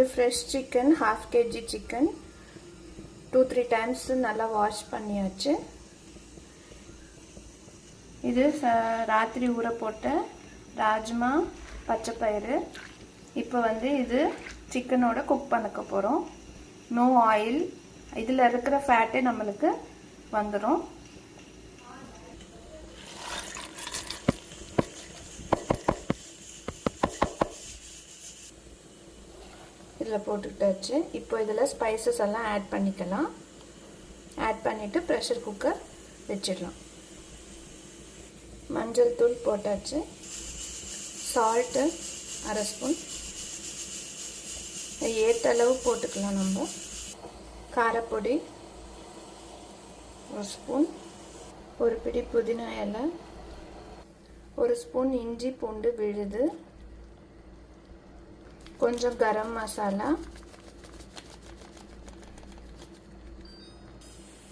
இது fresh chicken, 1/2 kg chicken 2-3 times நல்லா wash பண்ணியாச்சு. இது ராத்திரி ஊற போட்ட ராஜ்மா பச்சைப்பயிறு. இப்போ இது சிக்கனோட குக் பண்ணக்க போகிறோம். No oil. இதில் இருக்கிற ஃபேட்டே நம்மளுக்கு வந்துடும். இதில் போட்டுக்கிட்டாச்சு. இப்போ இதில் ஸ்பைசஸ் எல்லாம் ஆட் பண்ணிக்கலாம். ஆட் பண்ணிவிட்டு ப்ரெஷர் குக்கர் வச்சிடலாம். மஞ்சள் தூள் போட்டாச்சு. Salt 1/2 spoon. ஏற்ற அளவு போட்டுக்கலாம். நம்ம காரப்பொடி 1 ஸ்பூன். ஒரு பிடி புதினா இலை, 1 ஸ்பூன் இஞ்சி பூண்டு விழுது, கொஞ்சம் கரம் மசாலா,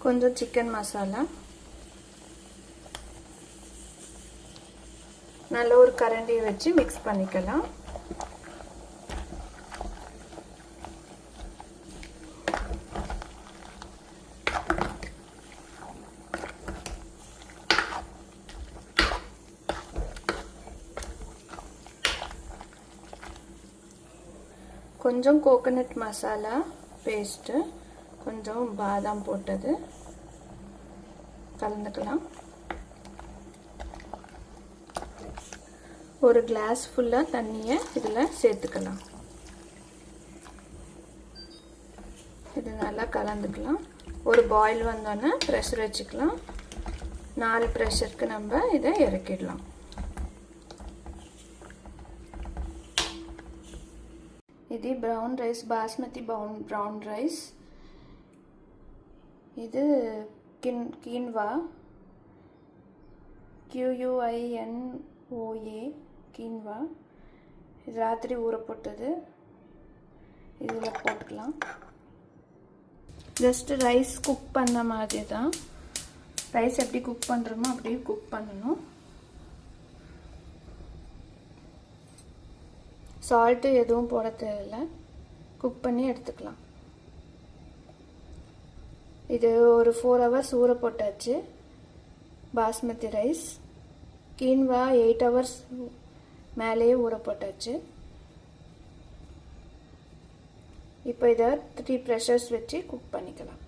கொஞ்சம் சிக்கன் மசாலா. நல்ல ஒரு கரண்டியை வச்சு மிக்ஸ் பண்ணிக்கலாம். கொஞ்சம் கோகனட் மசாலா பேஸ்ட்டு, கொஞ்சம் பாதாம் போட்டது கலந்துக்கலாம். ஒரு கிளாஸ் ஃபுல்லாக தண்ணியை இதில் சேர்த்துக்கலாம். இது நல்லா கலந்துக்கலாம். ஒரு பாயில் வந்தோன்னே ப்ரெஷர் வச்சுக்கலாம். 4 ப்ரெஷருக்கு நம்ம இதை இறக்கிடலாம். இது brown rice, basmati brown rice. இது கீன்வா, QUINOA கீன்வா. இது ராத்திரி ஊற போட்டது. இதில் போட்டுக்கலாம். ஜஸ்ட் ரைஸ் குக் பண்ண மாதிரி தான். ரைஸ் எப்படி குக் பண்ணுறோமோ அப்படியே குக் பண்ணணும். சால்ட்டு எதுவும் போட தேவையில்லை. குக் பண்ணி எடுத்துக்கலாம். இது ஒரு 4 ஹவர்ஸ் ஊற போட்டாச்சு. பாஸ்மதி ரைஸ். கீன்வா 8 ஹவர்ஸ் மேலேயே ஊற போட்டாச்சு. இப்போ இதை 3 ப்ரெஷர்ஸ் வச்சு குக் பண்ணிக்கலாம்.